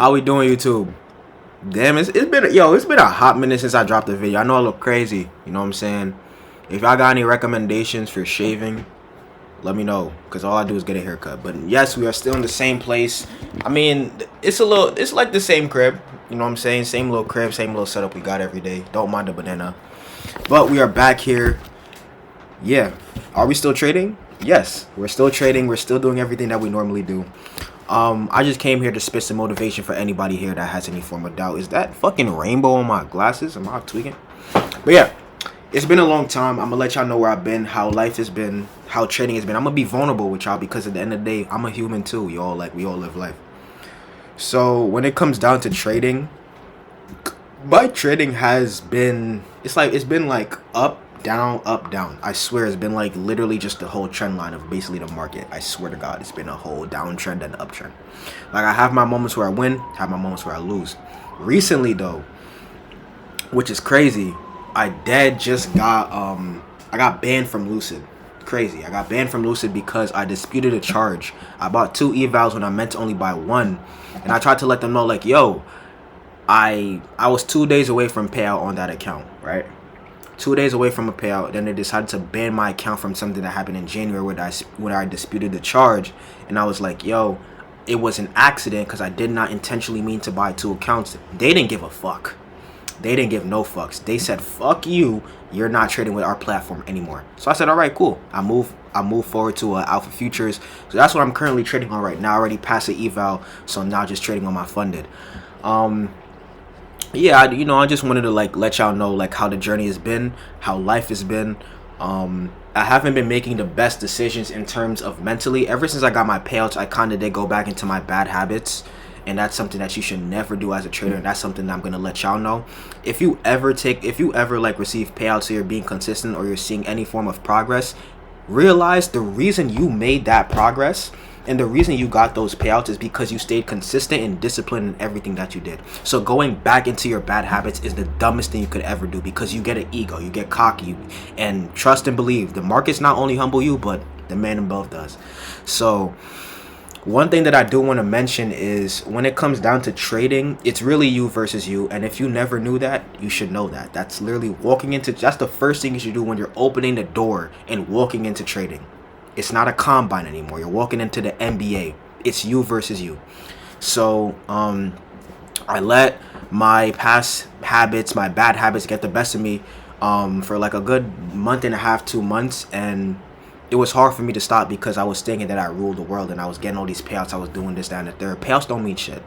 How we doing, YouTube? Damn, it's been a hot minute since I dropped the video. I know I look crazy. You know what I'm saying? If y'all got any recommendations for shaving, let me know, cause all I do is get a haircut. But yes, we are still in the same place. I mean, it's like the same crib. You know what I'm saying? Same little crib, same little setup we got every day. Don't mind the banana. But we are back here. Yeah. Are we still trading? Yes, we're still trading. We're still doing everything that we normally do. I just came here to spit some motivation for anybody here that has any form of doubt. Is that fucking rainbow on my glasses? Am I tweaking? But yeah, it's been a long time. I'm gonna let y'all know where I've been, how life has been, how trading has been. I'm gonna be vulnerable with y'all because at the end of the day, I'm a human too. Y'all, like, we all live life. So when it comes down to trading, my trading has been, it's been like up, down, up, down. I swear it's been like literally just the whole trend line of basically the market. I swear to God, it's been a whole downtrend and uptrend. Like, I have my moments where I win, have my moments where I lose. Recently though, which is crazy, I got banned from Lucid. Crazy. I got banned from Lucid because I disputed a charge. I bought 2 evals when I meant to only buy 1, and I tried to let them know, like, yo, I was 2 days away from payout on that account, right? 2 days away from a payout. Then they decided to ban my account from something that happened in January when I disputed the charge, and I was like, yo, it was an accident because I did not intentionally mean to buy 2 accounts. They didn't give a fuck. They didn't give no fucks. They said, fuck you, you're not trading with our platform anymore. So I said, all right, cool. I move forward to Alpha Futures. So that's what I'm currently trading on right now. I already passed the eval, so I'm now just trading on my funded. Yeah, I just wanted to like let y'all know like how the journey has been, how life has been. I haven't been making the best decisions in terms of mentally. Ever since I got my payouts, I kind of did go back into my bad habits, and that's something that you should never do as a trader. And that's something that I'm gonna let y'all know. If you ever like receive payouts, or you're being consistent, or you're seeing any form of progress, realize the reason you made that progress and the reason you got those payouts is because you stayed consistent and disciplined in everything that you did. So going back into your bad habits is the dumbest thing you could ever do, because you get an ego, you get cocky, and trust and believe the markets not only humble you, but the man above does. So one thing that I do want to mention is when it comes down to trading, it's really you versus you. And if you never knew that, you should know that. That's literally that's the first thing you should do when you're opening the door and walking into trading. It's not a combine anymore. You're walking into the NBA. It's you versus you. So I let my past habits, my bad habits, get the best of me for like a good month and a half, 2 months, and it was hard for me to stop because I was thinking that I ruled the world and I was getting all these payouts. I was doing this, that, and the third. Payouts don't mean shit.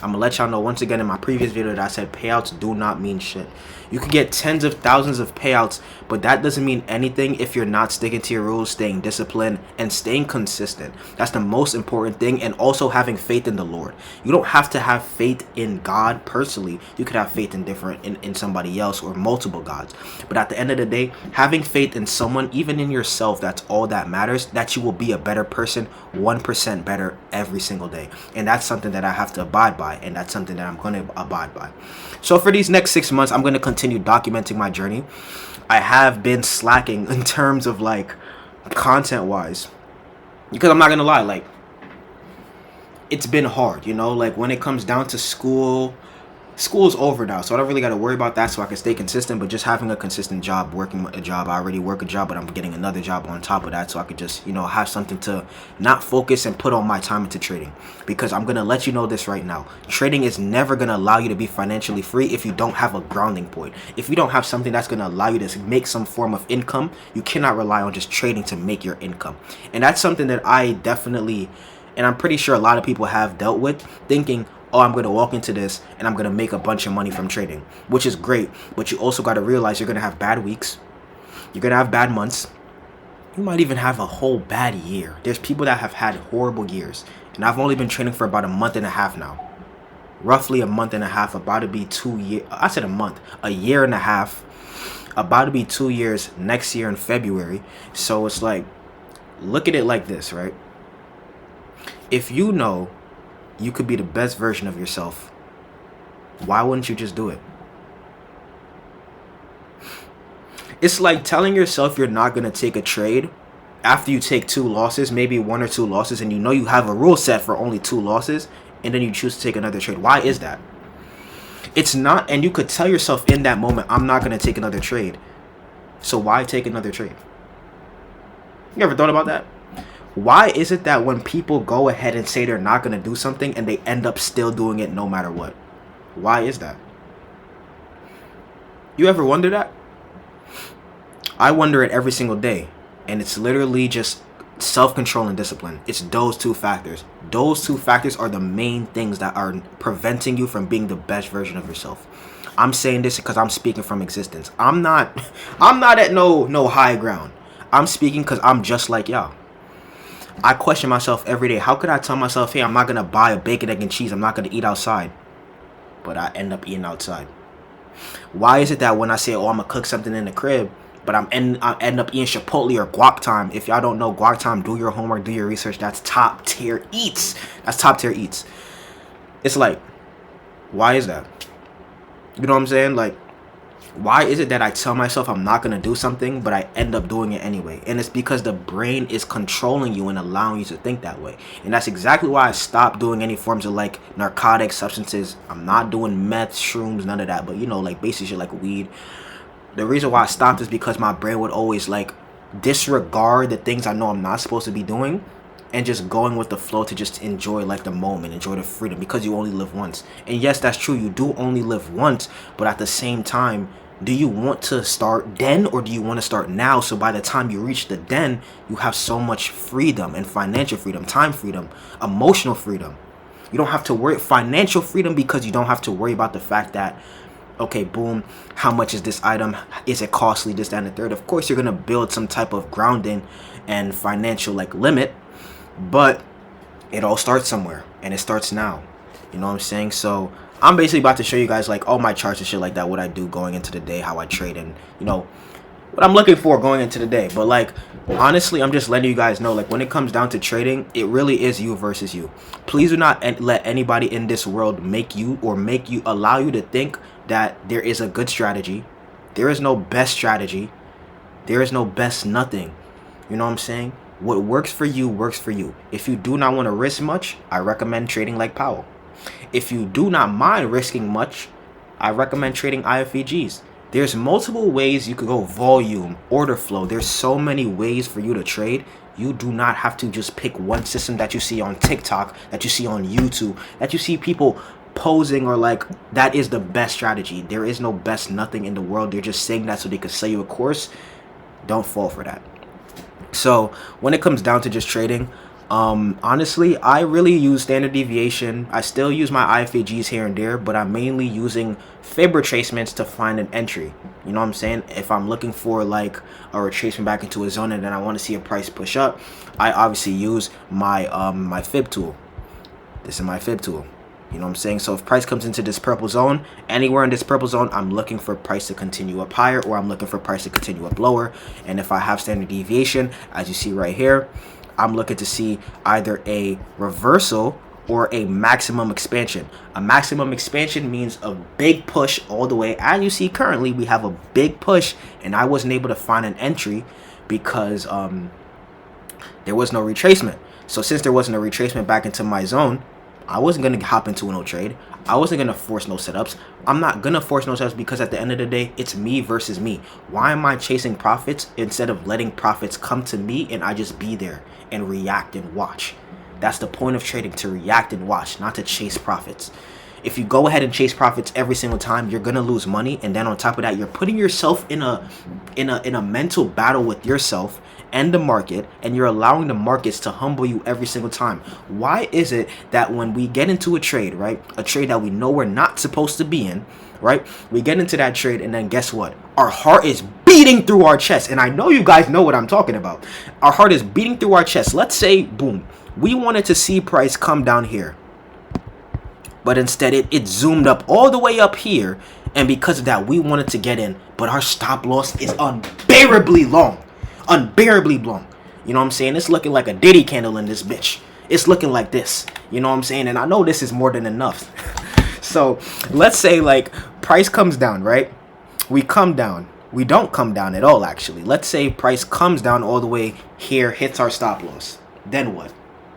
I'm gonna let y'all know once again in my previous video that I said payouts do not mean shit. You can get tens of thousands of payouts, but that doesn't mean anything if you're not sticking to your rules, staying disciplined, and staying consistent. That's the most important thing, and also having faith in the Lord. You don't have to have faith in God personally. You could have faith in somebody else or multiple gods. But at the end of the day, having faith in someone, even in yourself, that's all that matters, that you will be a better person, 1% better every single day. And that's something that I have to abide by, and that's something that I'm going to abide by. So for these next 6 months, I'm going to continue documenting my journey. I have been slacking in terms of like content wise, because I'm not going to lie, like, it's been hard, like when it comes down to school's over now, so I don't really got to worry about that, so I can stay consistent. But just having a consistent job, working a job, I already work a job, but I'm getting another job on top of that, so I could just have something to not focus and put all my time into trading. Because I'm gonna let you know this right now, trading is never gonna allow you to be financially free if you don't have a grounding point. If you don't have something that's gonna allow you to make some form of income, you cannot rely on just trading to make your income. And that's something that I definitely, and I'm pretty sure a lot of people have dealt with, thinking, oh, I'm going to walk into this and I'm going to make a bunch of money from trading, which is great. But you also got to realize you're going to have bad weeks. You're going to have bad months. You might even have a whole bad year. There's people that have had horrible years. And I've only been trading for about a month and a half now. Roughly a month and a half, about to be 2 years. I said a month, a year and a half. About to be 2 years next year in February. So it's like, look at it like this, right? If you know you could be the best version of yourself, why wouldn't you just do it? It's like telling yourself you're not going to take a trade after you take 2 losses, maybe 1 or 2 losses, and you know you have a rule set for only 2 losses, and then you choose to take another trade. Why is that? It's not, and you could tell yourself in that moment, I'm not going to take another trade. So why take another trade? You ever thought about that? Why is it that when people go ahead and say they're not going to do something and they end up still doing it no matter what? Why is that? You ever wonder that? I wonder it every single day. And it's literally just self-control and discipline. It's those two factors. Those two factors are the main things that are preventing you from being the best version of yourself. I'm saying this because I'm speaking from existence. I'm not at no high ground. I'm speaking because I'm just like y'all. I question myself every day. How could I tell myself, hey, I'm not going to buy a bacon, egg, and cheese. I'm not going to eat outside. But I end up eating outside. Why is it that when I say, oh, I'm going to cook something in the crib, but I end up eating Chipotle or guac time? If y'all don't know guac time, do your homework, do your research. That's top tier eats. That's top tier eats. It's like, why is that? You know what I'm saying? Like, why is it that I tell myself I'm not going to do something, but I end up doing it anyway? And it's because the brain is controlling you and allowing you to think that way. And that's exactly why I stopped doing any forms of, like, narcotic substances. I'm not doing meth, shrooms, none of that. But, you know, like, basic shit like weed. The reason why I stopped is because my brain would always, like, disregard the things I know I'm not supposed to be doing and just going with the flow to just enjoy, like, the moment, enjoy the freedom, because you only live once. And yes, that's true, you do only live once, but at the same time, do you want to start then, or do you want to start now, so by the time you reach the then, you have so much freedom, and financial freedom, time freedom, emotional freedom. You don't have to worry, financial freedom, because you don't have to worry about the fact that, okay, boom, how much is this item? Is it costly? This, that, and the third. Of course, you're going to build some type of grounding and financial, like, limit, but it all starts somewhere, and it starts now. You know what I'm saying? So I'm basically about to show you guys, like, all my charts and shit like that, what I do going into the day, how I trade, and, you know, what I'm looking for going into the day. But, like, honestly, I'm just letting you guys know, like, when it comes down to trading, it really is you versus you. Please do not let anybody in this world make you allow you to think that there is a good strategy. There is no best strategy. There is no best nothing. You know what I'm saying? What works for you works for you. If you do not want to risk much, I recommend trading like Powell. If you do not mind risking much, I recommend trading IFEGs. There's multiple ways you could go: volume, order flow. There's so many ways for you to trade. You do not have to just pick one system that you see on TikTok, that you see on YouTube, that you see people posing, or like that is the best strategy. There is no best nothing in the world. They're just saying that so they could sell you a course. Don't fall for that. So when it comes down to just trading, honestly, I really use standard deviation. I still use my IFAGs here and there, but I'm mainly using fib retracements to find an entry. You know what I'm saying? If I'm looking for like a retracement back into a zone and then I want to see a price push up, I obviously use my my fib tool. This is my fib tool. You know what I'm saying? So if price comes into this purple zone, anywhere in this purple zone, I'm looking for price to continue up higher, or I'm looking for price to continue up lower. And if I have standard deviation, as you see right here, I'm looking to see either a reversal or a maximum expansion. A maximum expansion means a big push all the way. As you see currently, we have a big push, and I wasn't able to find an entry because there was no retracement. So since there wasn't a retracement back into my zone, I wasn't going to hop into no trade. I wasn't going to force no setups. I'm not going to force no setups because at the end of the day, it's me versus me. Why am I chasing profits instead of letting profits come to me and I just be there and react and watch? That's the point of trading, to react and watch, not to chase profits. If you go ahead and chase profits every single time, you're going to lose money. And then on top of that, you're putting yourself in a mental battle with yourself and the market, and you're allowing the markets to humble you every single time. Why is it that when we get into a trade, right, a trade that we know we're not supposed to be in, right, we get into that trade, and then guess what? Our heart is beating through our chest. And I know you guys know what I'm talking about. Our heart is beating through our chest. Let's say, boom, we wanted to see price come down here, but instead it zoomed up all the way up here, and because of that, we wanted to get in, but our stop loss is unbearably long. Unbearably long. You know what I'm saying? It's looking like a Diddy candle in this bitch. It's looking like this. You know what I'm saying? And I know this is more than enough. So let's say like price comes down, right? We come down. We don't come down at all, actually. Let's say price comes down all the way here, hits our stop loss. Then what?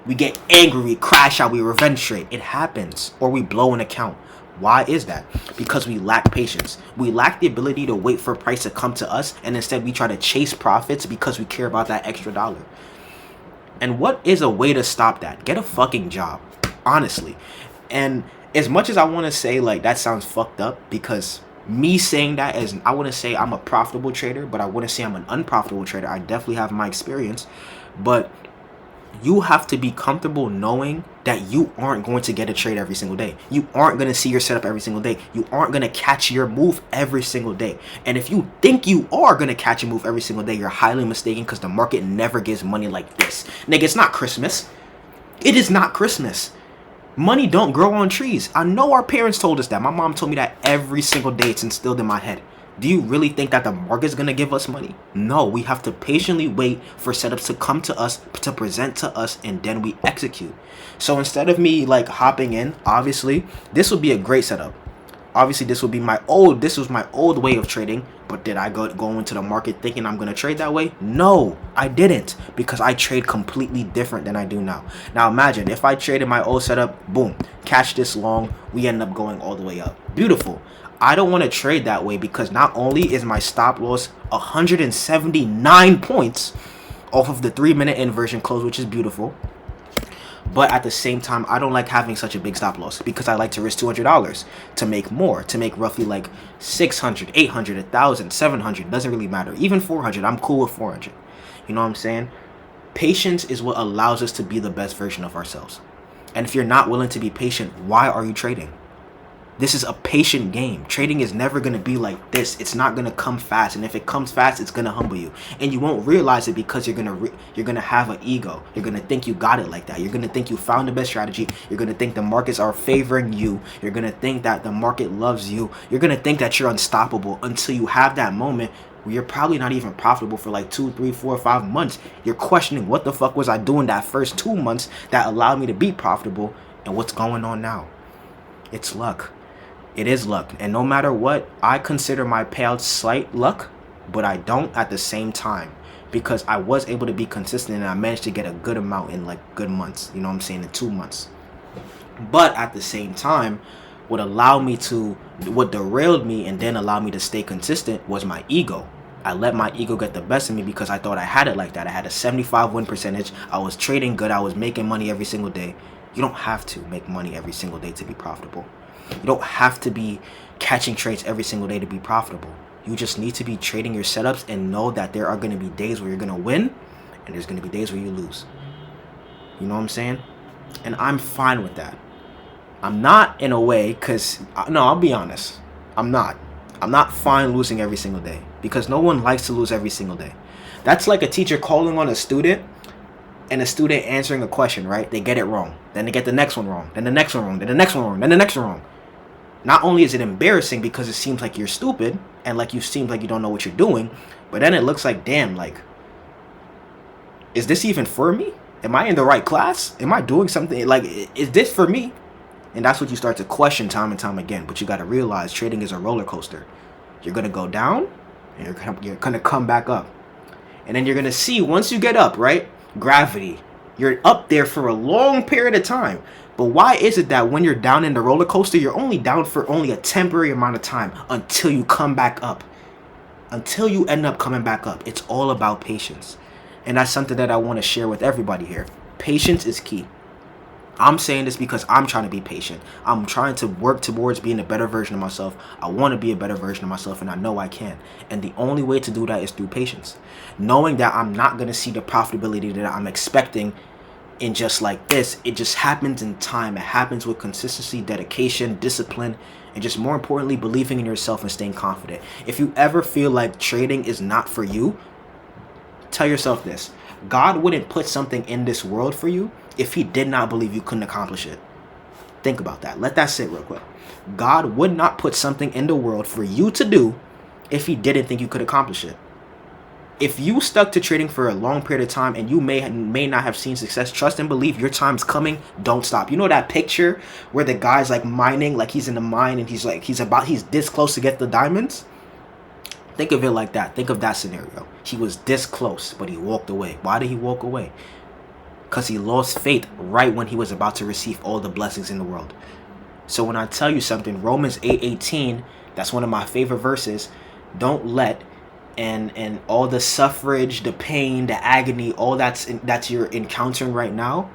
We get angry, we crash out, we revenge trade. It happens. Or we blow an account. Why is that? Because we lack patience. We lack the ability to wait for a price to come to us, and instead we try to chase profits because we care about that extra dollar. And what is a way to stop that? Get a fucking job. Honestly. And as much as I want to say, like, that sounds fucked up, because me saying that, as I want to say I'm a profitable trader, but I wouldn't say I'm an unprofitable trader. I definitely have my experience. But you have to be comfortable knowing that you aren't going to get a trade every single day. You aren't going to see your setup every single day. You aren't going to catch your move every single day. And if you think you are going to catch a move every single day, you're highly mistaken, because the market never gives money like this. Nigga, it's not Christmas. It is not Christmas. Money don't grow on trees. I know our parents told us that. My mom told me that every single day. It's instilled in my head. Do you really think that the market's going to give us money? No, we have to patiently wait for setups to come to us, to present to us, and then we execute. So instead of me like hopping in, obviously, this would be a great setup. Obviously, this was my old way of trading. But did I go into the market thinking I'm going to trade that way? No, I didn't, because I trade completely different than I do now. Now imagine if I traded my old setup, boom, catch this long, we end up going all the way up. Beautiful. I don't want to trade that way, because not only is my stop loss 179 points off of the 3-minute inversion close, which is beautiful, but at the same time, I don't like having such a big stop loss, because I like to risk $200 to make more, to make roughly like 600, 800, 1,000, 700, doesn't really matter. Even 400, I'm cool with 400. You know what I'm saying? Patience is what allows us to be the best version of ourselves. And if you're not willing to be patient, why are you trading? This is a patient game. Trading is never going to be like this. It's not going to come fast. And if it comes fast, it's going to humble you. And you won't realize it, because you're going to have an ego. You're going to think you got it like that. You're going to think you found the best strategy. You're going to think the markets are favoring you. You're going to think that the market loves you. You're going to think that you're unstoppable, until you have that moment where you're probably not even profitable for like 2, 3, 4, 5 months. You're questioning, what the fuck was I doing that first 2 months that allowed me to be profitable? And what's going on now? It's luck. It is luck. And no matter what, I consider my payouts slight luck, but I don't at the same time, because I was able to be consistent, and I managed to get a good amount in like good months. You know what I'm saying? In 2 months. But at the same time, what derailed me and then allowed me to stay consistent was my ego. I let my ego get the best of me, because I thought I had it like that. I had a 75 win percentage. I was trading good. I was making money every single day. You don't have to make money every single day to be profitable. You don't have to be catching trades every single day to be profitable. You just need to be trading your setups and know that there are going to be days where you're going to win, and there's going to be days where you lose. You know what I'm saying? And I'm fine with that. I'm not, in a way, because, no, I'll be honest. I'm not fine losing every single day, because no one likes to lose every single day. That's like a teacher calling on a student, and a student answering a question, right? They get it wrong. Then they get the next one wrong. Then the next one wrong. Then the next one wrong. Then the next one wrong. Not only is it embarrassing, because it seems like you're stupid, and like you seem like you don't know what you're doing, but then it looks like, damn, like, is this even for me? Am I in the right class? Am I doing something? Like, is this for me? And that's what you start to question time and time again. But you got to realize trading is a roller coaster. You're going to go down, and you're going to come back up. And then you're going to see, once you get up, right? Gravity. You're up there for a long period of time. But why is it that when you're down in the roller coaster, you're only down for only a temporary amount of time until you come back up? Until you end up coming back up. It's all about patience. And that's something that I want to share with everybody here. Patience is key. I'm saying this because I'm trying to be patient. I'm trying to work towards being a better version of myself. I want to be a better version of myself, and I know I can. And the only way to do that is through patience. Knowing that I'm not going to see the profitability that I'm expecting in just like this. It just happens in time. It happens with consistency, dedication, discipline, and just more importantly, believing in yourself and staying confident. If you ever feel like trading is not for you, tell yourself this. God wouldn't put something in this world for you if he did not believe you couldn't accomplish it. Think about that. Let that sit real quick. God would not put something in the world for you to do if he didn't think you could accomplish it. If you stuck to trading for a long period of time and you may not have seen success, trust and believe your time's coming. Don't stop. You know that picture where the guy's like mining, like he's in the mine and he's this close to get the diamonds? Think of it like that. Think of that scenario. He was this close, but he walked away. Why did he walk away? because he lost faith right when he was about to receive all the blessings in the world. So when I tell you something, Romans 8:18, that's one of my favorite verses. Don't let and all the suffrage, the pain, the agony, all that's you're encountering right now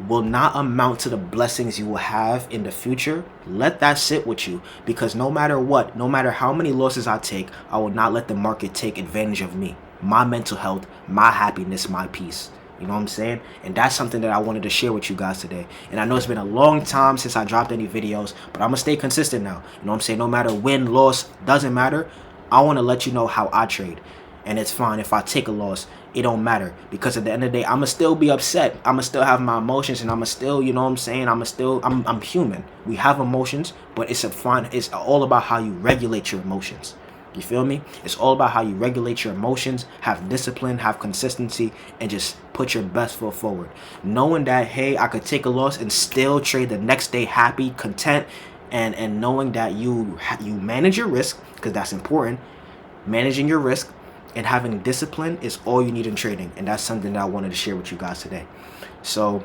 will not amount to the blessings you will have in the future. Let that sit with you, because no matter what, no matter how many losses I take, I will not let the market take advantage of me, my mental health, my happiness, my peace. You know what I'm saying? And that's something that I wanted to share with you guys today. And I know it's been a long time since I dropped any videos, but I'm gonna stay consistent now. You know what I'm saying? No matter win, loss, doesn't matter. I want to let you know how I trade. And it's fine if I take a loss. It don't matter, because at the end of the day, I'ma still be upset. I'ma still have my emotions, and I'ma still, you know what I'm saying, I'm human. We have emotions, but it's all about how you regulate your emotions. You feel me? It's all about how you regulate your emotions, have discipline, have consistency, and just put your best foot forward. Knowing that, hey, I could take a loss and still trade the next day happy, content, and knowing that you manage your risk, because that's important. Managing your risk and having discipline is all you need in trading, and that's something that I wanted to share with you guys today. So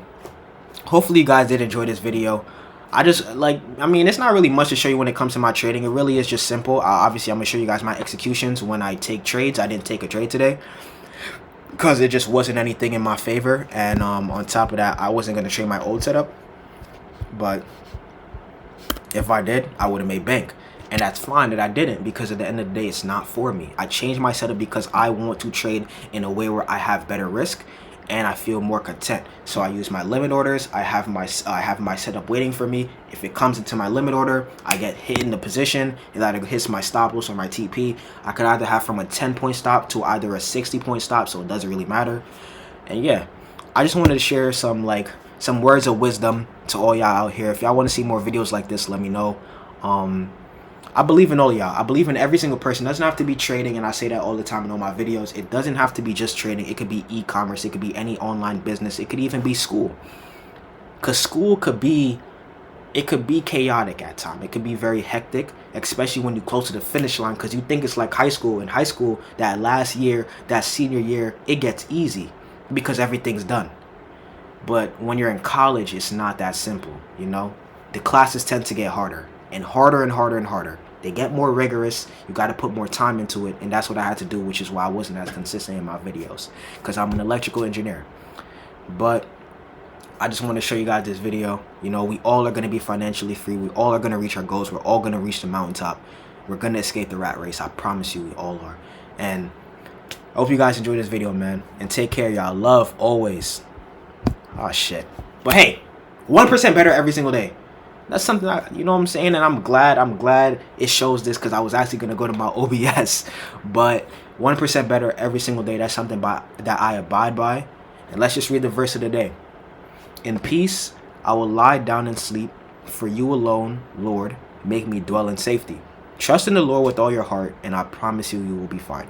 hopefully you guys did enjoy this video. It's not really much to show you when it comes to my trading. It really is just simple. Obviously, I'm gonna show you guys my executions when I take trades. I didn't take a trade today because it just wasn't anything in my favor, and on top of that, I wasn't gonna trade my old setup, but if I did, I would have made bank. And that's fine that I didn't, because at the end of the day, it's not for me. I changed my setup because I want to trade in a way where I have better risk and I feel more content. So I use my limit orders. I have my setup waiting for me. If it comes into my limit order, I get hit in the position. It either hits my stop loss or my TP. I could either have from a 10-point stop to either a 60-point stop, so it doesn't really matter. And yeah, I just wanted to share some words of wisdom to all y'all out here. If y'all want to see more videos like this, let me know. I believe in all y'all. I believe in every single person. It doesn't have to be trading, and I say that all the time in all my videos. It doesn't have to be just trading. It could be e-commerce. It could be any online business. It could even be school. Because school could be chaotic at times. It could be very hectic, especially when you're close to the finish line, because you think it's like high school. In high school, that last year, that senior year, it gets easy because everything's done. But when you're in college, it's not that simple, you know? The classes tend to get harder. And harder and harder and harder. They get more rigorous. You got to put more time into it, and that's what I had to do, which is why I wasn't as consistent in my videos, because I'm an electrical engineer. But I just want to show you guys this video. You know, we all are going to be financially free. We all are going to reach our goals. We're all going to reach the mountaintop. We're going to escape the rat race. I promise you, we all are. And I hope you guys enjoyed this video, man. And take care, y'all. Love always. Oh shit. But hey, 1% better every single day. That's something you know what I'm saying, and I'm glad it shows this, because I was actually gonna go to my OBS, but 1% better every single day. That's something that I abide by. And let's just read the verse of the day. In peace I will lie down and sleep, for you alone, Lord, make me dwell in safety. Trust in the Lord with all your heart, and I promise you, you will be fine.